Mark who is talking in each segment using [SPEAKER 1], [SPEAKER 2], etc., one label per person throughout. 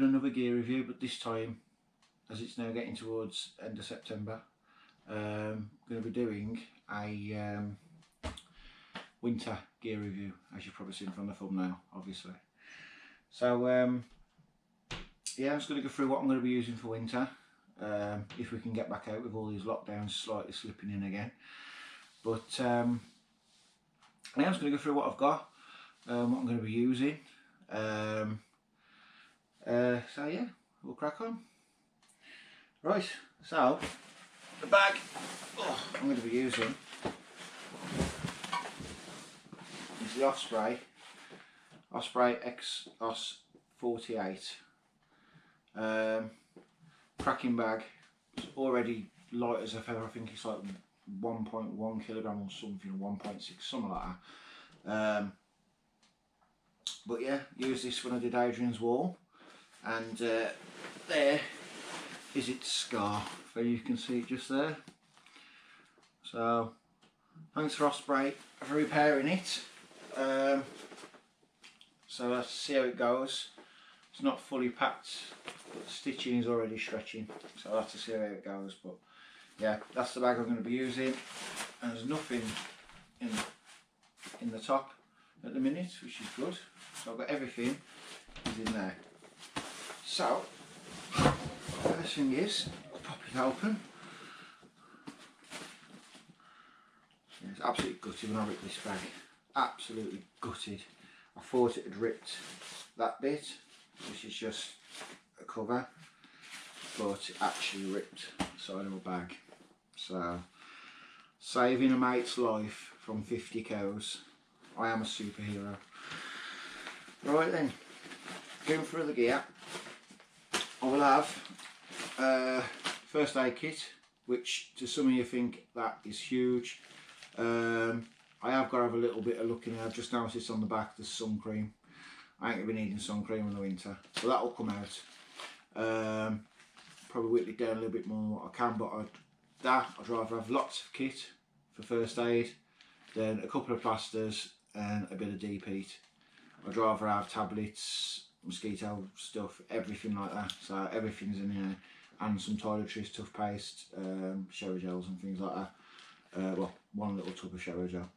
[SPEAKER 1] doing another gear review, but this time, as it's now getting towards end of September, I'm going to be doing a winter gear review, as you've probably seen from the thumbnail, obviously. So yeah, I'm just going to go through what I'm going to be using for winter, if we can get back out with all these lockdowns slightly slipping in again. But yeah, I'm just going to go through what I've got, what I'm going to be using. So yeah, we'll crack on. Right, so the bag I'm going to be using is the Osprey exos 48. Cracking bag. It's already light as a feather. I think it's like 1.1 kilogram or something, 1.6, something like that. But yeah, used this when I did Adrian's wall, and there is its scar. So you can see it just there. So thanks for Osprey for repairing it. So let's see how it goes. It's not fully packed, but the stitching is already stretching, so I'll have to see how it goes. But yeah, that's the bag I'm going to be using, and there's nothing in the top at the minute, which is good. So I've got everything is in there. So first thing is, I'll pop it open. It's absolutely gutted when I ripped this bag. Absolutely gutted. I thought it had ripped that bit, which is just a cover, but it actually ripped the side of a bag. So saving a mate's life from 50 cows. I am a superhero. Right then, going through the gear, I will have first aid kit, which to some of you think that is huge. I have got to have a little bit of looking. I've just noticed on the back there's sun cream. I ain't going to be needing sun cream in the winter, so that will come out. Probably whittle it down a little bit more than what I can, but I'd rather have lots of kit for first aid, then a couple of plasters and a bit of deep heat. I'd rather have tablets, mosquito stuff, everything like that. So everything's in here, and some toiletries, toothpaste, shower gels and things like that. Well, one little tub of shower gel.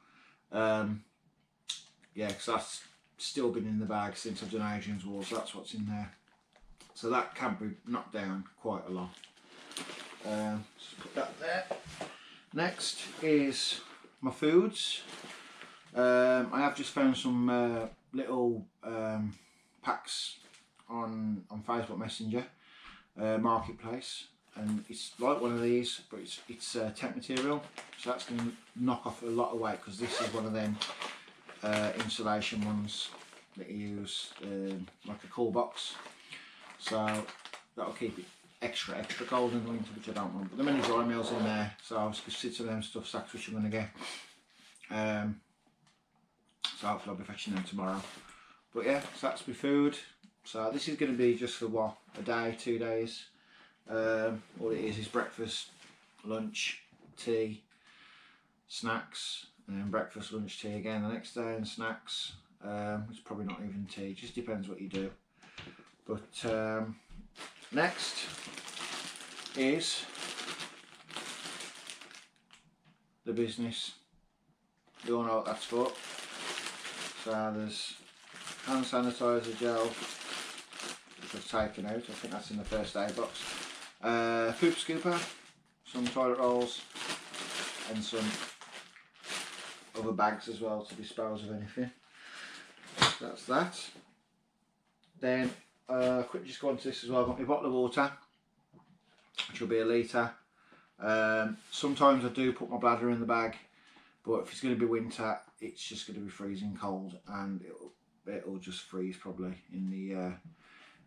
[SPEAKER 1] Yeah, because that's still been in the bag since I've done Adrian's wall, so that's what's in there. So that can be knocked down quite a lot. Just put that there. Next is my foods. I have just found some little packs on Facebook Messenger Marketplace, and it's like one of these, but it's temp material, so that's going to knock off a lot of weight, because this is one of them insulation ones that you use like a cool box, so that'll keep it extra cold in the winter, which I don't want. But the mini dry meals in there, so I'll just sit to them stuff sacks which I'm going to get. So hopefully I'll be fetching them tomorrow. But yeah, so that's my food. So this is going to be just for what, a day, 2 days. All it is breakfast, lunch, tea, snacks, and then breakfast, lunch, tea again the next day, and snacks. It's probably not even tea, just depends what you do. But next is the business. You all know what that's for. So there's hand sanitizer gel, which I've taken out. I think that's in the first aid box. Poop scooper, some toilet rolls, and some other bags as well to dispose of anything. So that's that. Then quickly just go on to this as well. I've got my bottle of water, which will be a litre. Sometimes I do put my bladder in the bag, but if it's going to be winter, it's just going to be freezing cold, and it'll just freeze probably in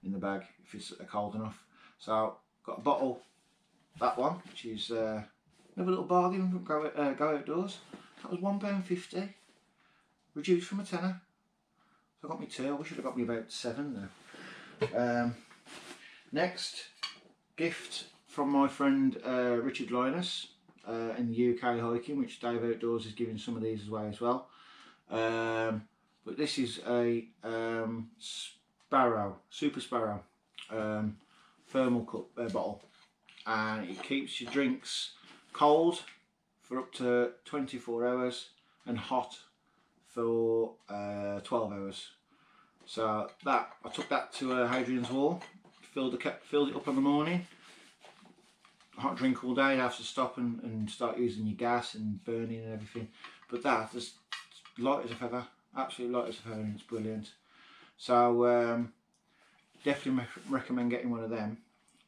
[SPEAKER 1] the bag if it's cold enough. So got a bottle, that one, which is another little bargain from Go Outdoors. That was £1.50, reduced from a tenner. So I got me 2. I wish I'd have got me about 7 though. Next, gift from my friend Richard Linus in the UK hiking, which Dave Outdoors is giving some of these away as well. But this is a Sparrow, Super Sparrow. thermal cup bottle, and it keeps your drinks cold for up to 24 hours and hot for 12 hours. So that, I took that to Hadrian's Wall, filled it up in the morning. Hot drink all day, you have to stop and start using your gas and burning and everything. But that is light as a feather, absolutely light as a feather, and it's brilliant. So definitely recommend getting one of them.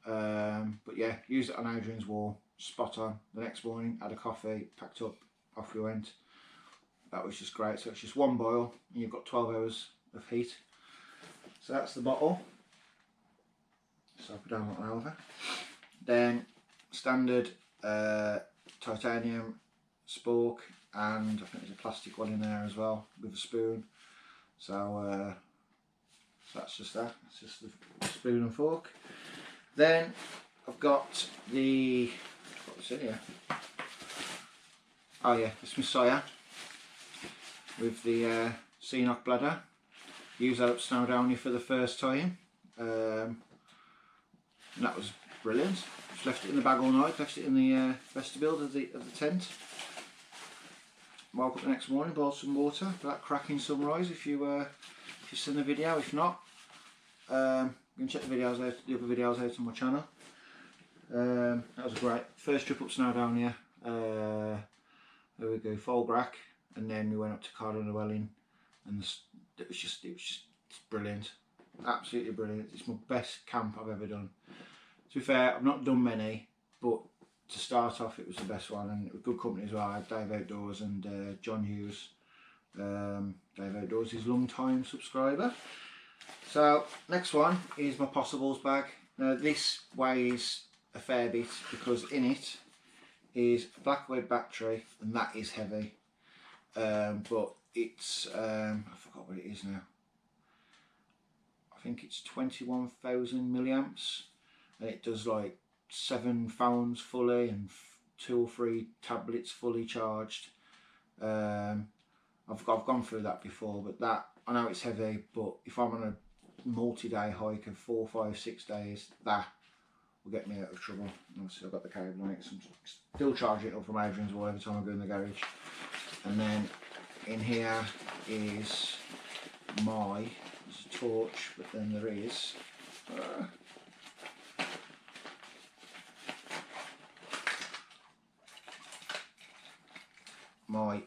[SPEAKER 1] But yeah, use it on Hadrian's Wall, spot on. The next morning, had a coffee, packed up, off we went. That was just great. So it's just one boil and you've got 12 hours of heat. So that's the bottle. So I put down one over. Then standard titanium spork, and I think there's a plastic one in there as well with a spoon. So that's just that. It's just the spoon and fork. Then I've got the, what's in here? Oh yeah, it's my sawyer with the Seanock bladder. Use that up Snowdonia for the first time, and that was brilliant. Just left it in the bag all night, left it in the vestibule of the tent. Woke up the next morning, boiled some water for that cracking sunrise. If you've seen the video, if not, you can check the videos out, the other videos out on my channel. That was great. First trip up Snowdonia. There we go, Folgrack, and then we went up to Cardinal-Welling, and it was just brilliant, absolutely brilliant. It's my best camp I've ever done. To be fair, I've not done many, but to start off, it was the best one, and it was good company as well. I had Dave Outdoors and John Hughes. Dave Outdoors is a long time subscriber. So next one is my Possibles bag. Now this weighs a fair bit because in it is a Blackwood battery, and that is heavy. But it's I forgot what it is now. I think it's 21,000 milliamps, and it does like 7 phones fully and 2 or 3 tablets fully charged. I've gone through that before, but that, I know it's heavy, but if I'm on a multi-day hike of 4, 5, 6 days, that will get me out of trouble. Obviously I've got the cable on it, so I'm still charging it up from Adrian's Wall every time I go in the garage. And then in here is there's a torch, but then there is my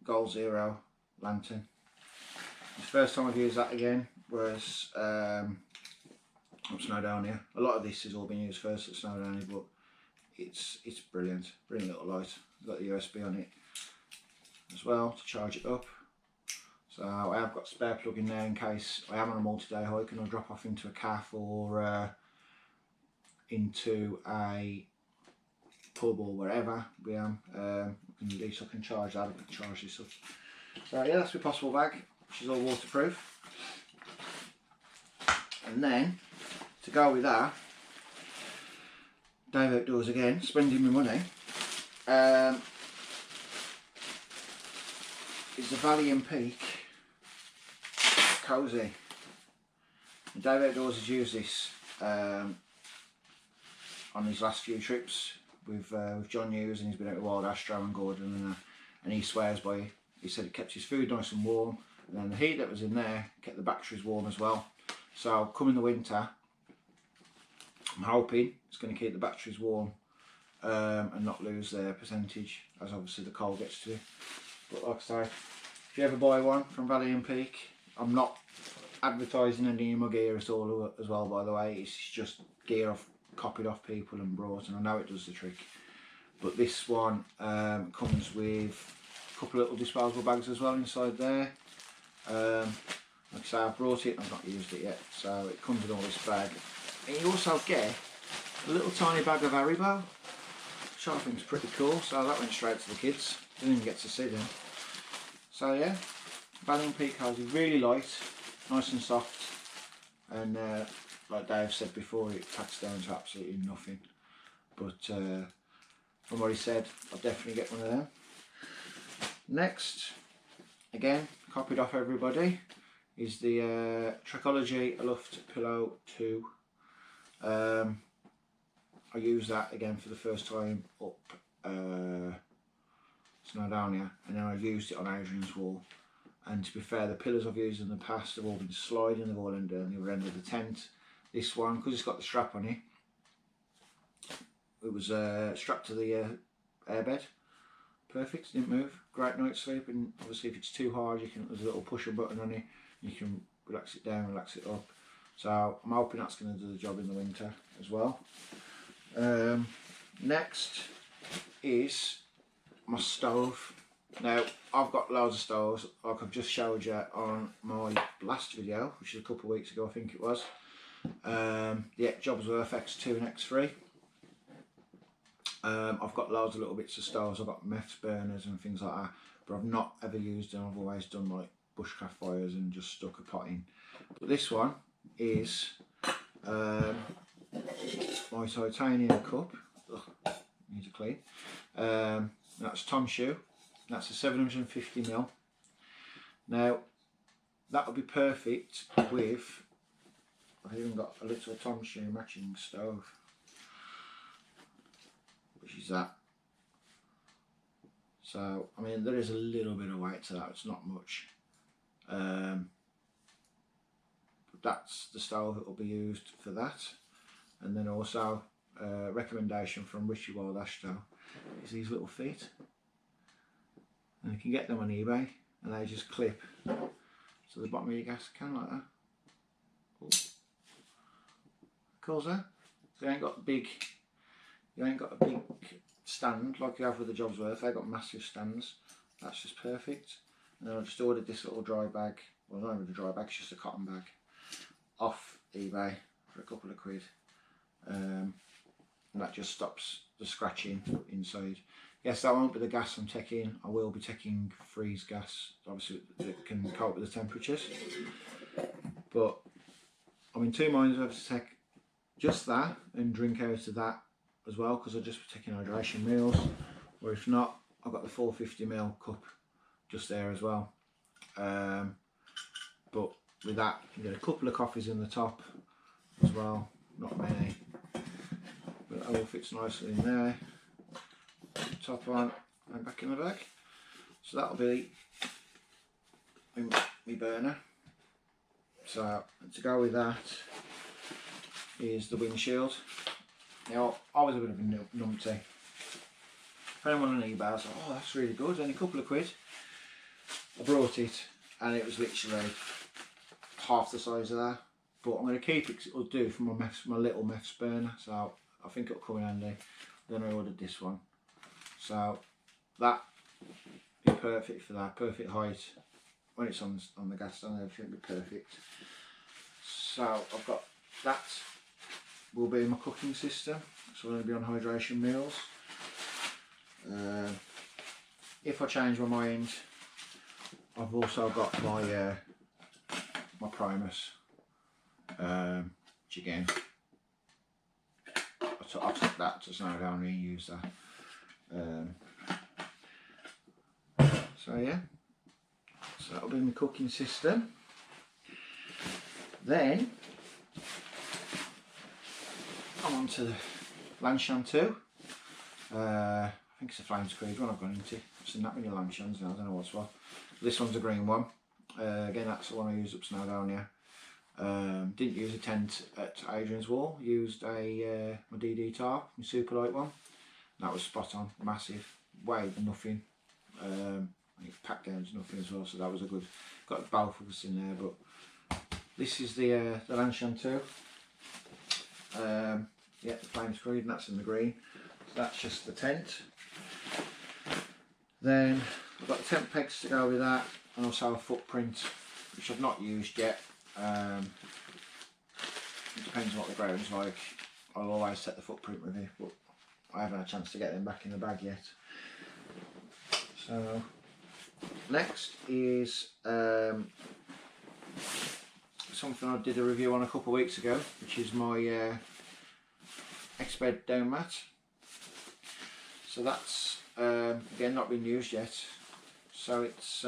[SPEAKER 1] Goal Zero lantern. The first time I've used that again was up Snowdonia. A lot of this has all been used first at Snowdonia, but it's brilliant, brilliant little light. It's got the USB on it as well to charge it up. So I have got a spare plug in there in case I am on a multi-day hike and I'll drop off into a calf or into a pub or wherever we am. At least I can charge that, I can charge this up. So yeah, that's my Possible bag, which is all waterproof. And then to go with that, Dave Outdoors again, spending my money, is the Valley and Peak Cozy. And Dave Outdoors has used this on his last few trips with John Hughes, and he's been out with Wild Astro and Gordon, and he swears by it. He said it kept his food nice and warm, and then the heat that was in there kept the batteries warm as well. So come in the winter, I'm hoping it's going to keep the batteries warm and not lose their percentage as obviously the coal gets to it. But like I say, if you ever buy one from Valley and Peak, I'm not advertising any of my gear at all as well, by the way. It's just gear I've copied off people and brought, and I know it does the trick. But this one comes with a couple of little disposable bags as well inside there. Like I say, I've brought it, I've not used it yet, so it comes in all this bag. And you also get a little tiny bag of Haribo, which I think is pretty cool. So that went straight to the kids, didn't even get to see them. So yeah, Valley and Peak Cozy, really light, nice and soft, and like Dave said before, it packs down to absolutely nothing. But from what he said, I'll definitely get one of them. Next, again, copied off everybody, is the Trekology Aloft Pillow 2. I used that again for the first time up Snowdonia, and then I used it on Adrian's wall. And to be fair, the pillars I've used in the past have all been sliding, they've all ended on the other end of the tent. This one, because it's got the strap on it was strapped to the airbed. Perfect, didn't move. Great night's sleep, and obviously if it's too hard, there's a little pusher button on it. You can relax it down, relax it up. So I'm hoping that's going to do the job in the winter as well. Next is my stove. Now I've got loads of stoves, like I've just showed you on my last video, which is a couple of weeks ago I think it was. The Jobsworth X2 and X3. I've got loads of little bits of stoves. I've got meth burners and things like that, but I've not ever used them. I've always done like bushcraft fires and just stuck a pot in. But this one is my titanium cup. Ugh, need to clean. That's Tom Shoe. That's a 750ml. Now that would be perfect with, I've even got a little Tom Shoe matching stove, which is that. So I mean there is a little bit of weight to that, it's not much. But that's the stove that will be used for that. And then also recommendation from Richie Wild Ashton is these little feet. And you can get them on eBay, and they just clip to the bottom of your gas can like that. Cool. Cool, sir. So you ain't got a big stand like you have with the Jobsworth. They've got massive stands. That's just perfect. And then I just ordered this little dry bag. Well, not even a dry bag, it's just a cotton bag off eBay for a couple of quid. And that just stops the scratching inside. Yes, that won't be the gas I'm taking. I will be taking freeze gas, obviously that can cope with the temperatures. But I'm in two minds whether to take just that and drink out of that as well, because I'll just be taking hydration meals. Or if not, I've got the 450ml cup just there as well. But with that, you can get a couple of coffees in the top as well. Not many, but that all fits nicely in there. Top on and back in the bag. So that'll be my burner. So to go with that is the windshield. Now I was a bit of a numpty. Found one on eBay, I was like, oh that's really good, only a couple of quid. I brought it and it was literally half the size of that. But I'm going to keep it because it'll do for my little meths burner, so I think it'll come in handy. Then I ordered this one. So that be perfect for that, perfect height. When it's on the gas stand, everything will be perfect. So I've got that will be my cooking system. So I'm going to be on hydration meals. If I change my mind, I've also got my my Primus, which again I took that to Snowdonia and use that. So yeah, so that'll be my cooking system. Then I'm on to the Lanshan 2. I think it's a Flames Creed one I've gone into. I've seen that many Lanshans now, I don't know what's what. This one's a green one. Again, that's the one I used up Snowdonia. Didn't use a tent at Adrian's wall, used a my DD tarp, my super light one. That was spot on, massive, weighed nothing. It packed down to nothing as well, so that was a good, got both of us in there. But this is the Lanshan 2. Yeah, the Flames Creed, and that's in the green. So that's just the tent. Then I've got the tent pegs to go with that, and also a footprint, which I've not used yet. It depends on what the ground's like. I'll always take the footprint with me, but I haven't had a chance to get them back in the bag yet. So next is something I did a review on a couple of weeks ago, which is my exped downmat. So that's again not been used yet. So it's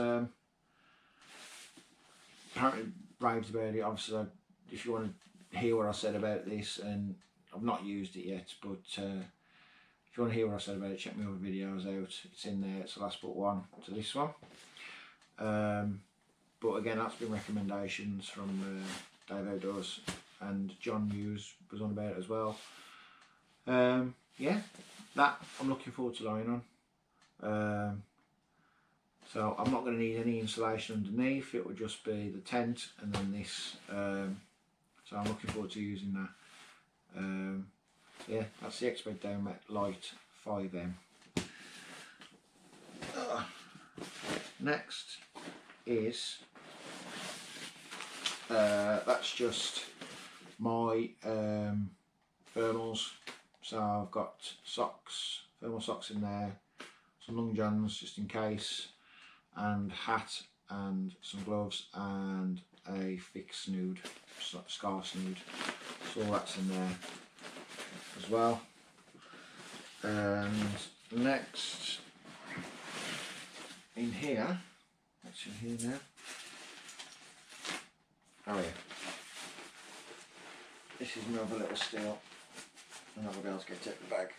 [SPEAKER 1] apparently raved about it. Obviously, if you want to hear what I said about this, and I've not used it yet, but if you want to hear what I said about it, check my other videos out. It's in there. It's the last but one to this one. But again, that's been recommendations from Dave Outdoors, and John Hughes was on about it as well. Yeah, that I'm looking forward to lying on. So I'm not going to need any insulation underneath. It will just be the tent and then this. So I'm looking forward to using that. Yeah, that's the Exped Downmat Light 5M. Next is that's just my thermals. So I've got socks, thermal socks in there, some long johns just in case, and hat and some gloves and a thick snood, scarf snood. So all that's in there as well. And next in here, what's in here now? Oh yeah, this is another little steel, and I'll be able to get it out the bag.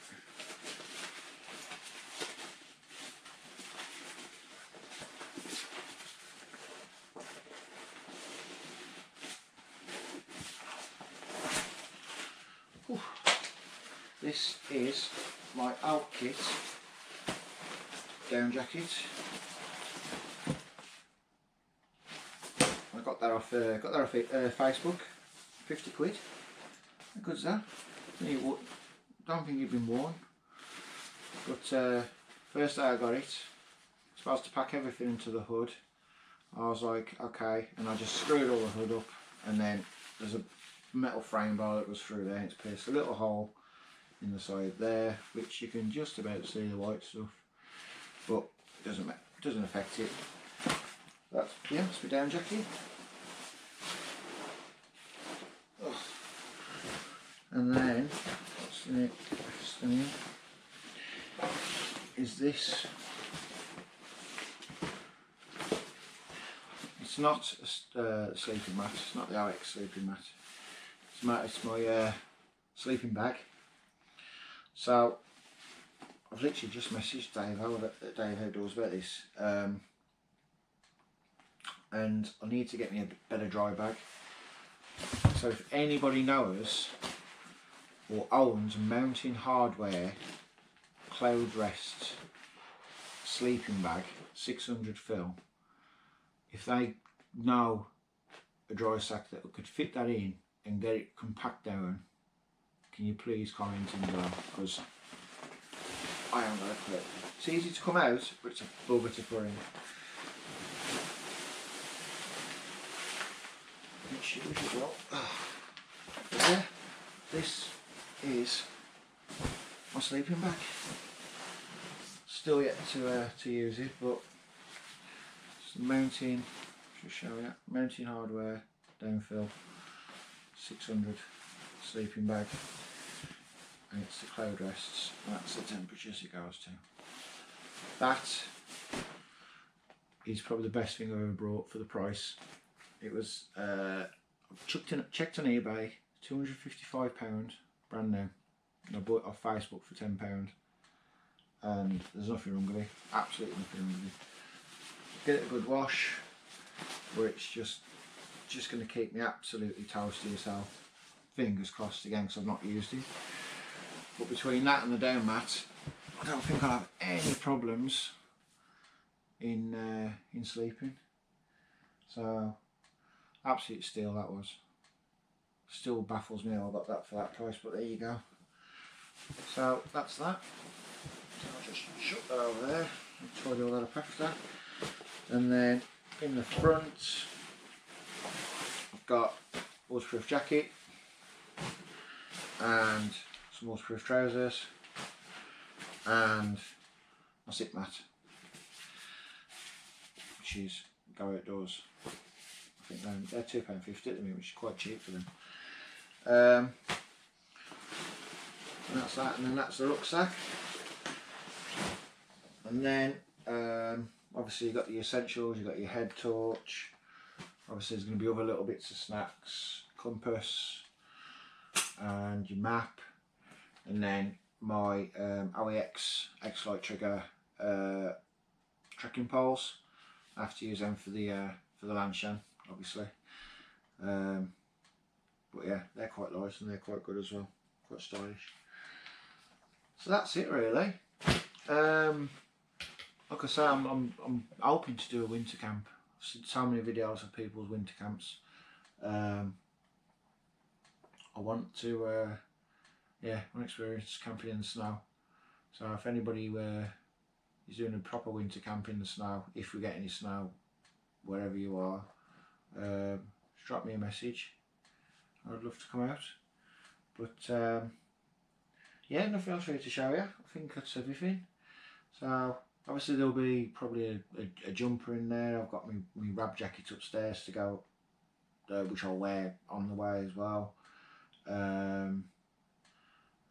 [SPEAKER 1] This is my alpkit down jacket. I got that off Facebook, 50 quid. How good's that? Don't think it'd been worn. But first day I got it, supposed to pack everything into the hood. I was like, okay, and I just screwed all the hood up, and then there's a metal frame bar that goes through there, and it's pierced a little hole in the side there, which you can just about see the white stuff, but it doesn't affect it. That's my down jacket. Ugh. And then what's in it? Is this? It's not a sleeping mat. It's not the Alex sleeping mat. It's my sleeping bag. So I've literally just messaged Dave Outdoors about this, and I need to get me a better dry bag. So if anybody knows or owns Mountain Hardware Cloud Rest sleeping bag, 600 fill, if they know a dry sack that could fit that in and get it compact down, can you please comment in below, because I haven't got a clue. It's easy to come out, but it's a bugger to put in. Yeah, this is my sleeping bag. Still yet to use it, but it's Mountain. Just show you Mountain Hardware downfill 600 sleeping bag, and it's the cloud rests. That's the temperatures it goes to. That is probably the best thing I've ever brought for the price. It was checked on eBay, £255, brand new, and I bought it off Facebook for £10, and there's nothing wrong with it, absolutely nothing wrong with it. Get it a good wash, where it's just going to keep me absolutely toasty as hell. Fingers crossed again, because I've not used it. But between that and the down mat, I don't think I'll have any problems in sleeping. So absolute steal that was. Still baffles me how I got that for that price, but there you go. So that's that. So I'll just shut that over there and tidy all that up after. And then in the front, I've got waterproof jacket and some waterproof trousers and my sit mat, which is Go Outdoors. I think they're £2.50 at the minute, which is quite cheap for them. And that's that, and then that's the rucksack. And then obviously you've got the essentials, you've got your head torch, obviously there's going to be other little bits of snacks, compass, and your map, and then my OEX X-Lite trigger trekking poles. I have to use them for the Lanshan, obviously. But yeah, they're quite nice and they're quite good as well, quite stylish. So that's it really. Like I say, I'm hoping to do a winter camp. I've seen so many videos of people's winter camps. I want to yeah, I want to experience camping in the snow. So if anybody is doing a proper winter camp in the snow, if we get any snow wherever you are, just drop me a message. I'd love to come out. But yeah, nothing else really to show you. I think that's everything. So obviously there'll be probably a jumper in there. I've got my rab jacket upstairs to go, which I'll wear on the way as well. And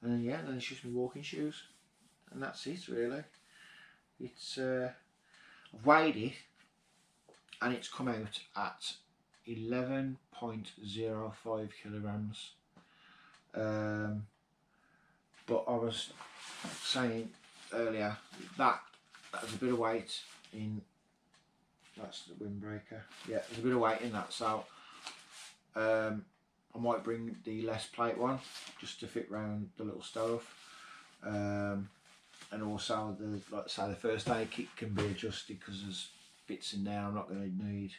[SPEAKER 1] then yeah, then it's just my walking shoes, and that's it really. It's I've weighed it, and it's come out at 11.05 kilograms. But I was saying earlier that was a bit of weight in. That's the windbreaker. Yeah, there's a bit of weight in that, so I might bring the less plate one just to fit round the little stove. And also like I say, the first aid kit can be adjusted because there's bits in there I'm not going to need.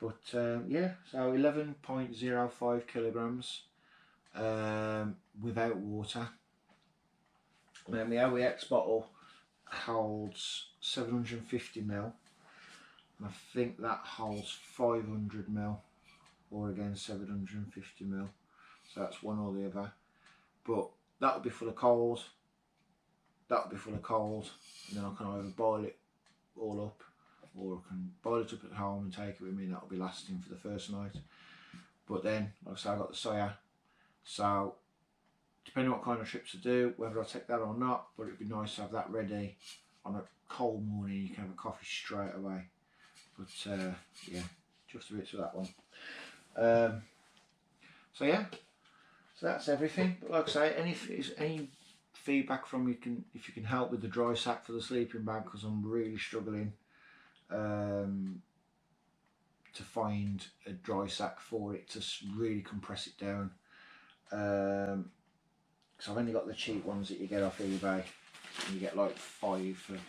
[SPEAKER 1] But yeah, so 11.05 kilograms without water. And then the OEX bottle holds 750 ml, and I think that holds 500 ml, or again 750 ml. So that's one or the other. But that would be full of coals. That would be full of coals, and then I can either boil it all up, or I can boil it up at home and take it with me, and that'll be lasting for the first night. But then, like I say, I got the sawyer, so depending on what kind of trips I do, whether I take that or not, but it'd be nice to have that ready on a cold morning. You can have a coffee straight away. But yeah, just a bit for that one. So yeah, so that's everything. But like I say, any feedback from you, if you can help with the dry sack for the sleeping bag, because I'm really struggling to find a dry sack for it to really compress it down. So I've only got the cheap ones that you get off eBay. You get like 5 for £4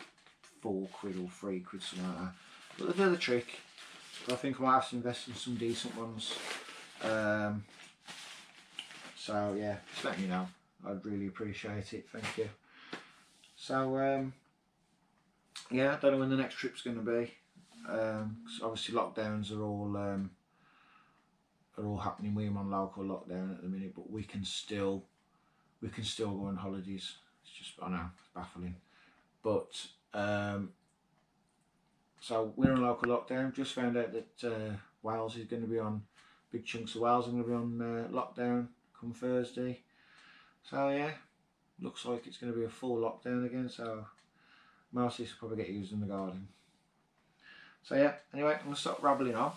[SPEAKER 1] or £3, something like that. But they're the trick. But I think I might have to invest in some decent ones. So yeah, just let me know. I'd really appreciate it. Thank you. So yeah, I don't know when the next trip's going to be. Obviously lockdowns are all happening. We're on local lockdown at the minute, but we can still go on holidays. It's just, I know, it's baffling. But so we're on local lockdown. Just found out that Wales is going to be on, big chunks of Wales are going to be on lockdown come Thursday. So yeah, looks like it's going to be a full lockdown again. So most of this will probably get used in the garden. So yeah, anyway, I'm going to stop rambling on.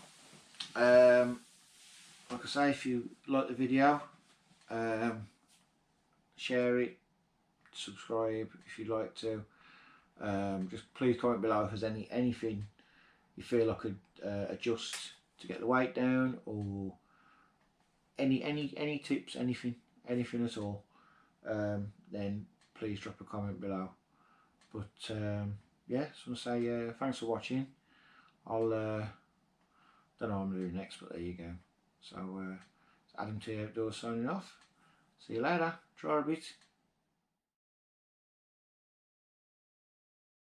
[SPEAKER 1] Like I say, if you like the video, share it, subscribe if you'd like to. Just please comment below if there's anything you feel I could adjust to get the weight down, or any tips, anything at all. Then please drop a comment below. But yeah, just want to say thanks for watching. I'll don't know what I'm going to do next, but there you go. So Adam T Outdoors signing off. See you later. Try a bit.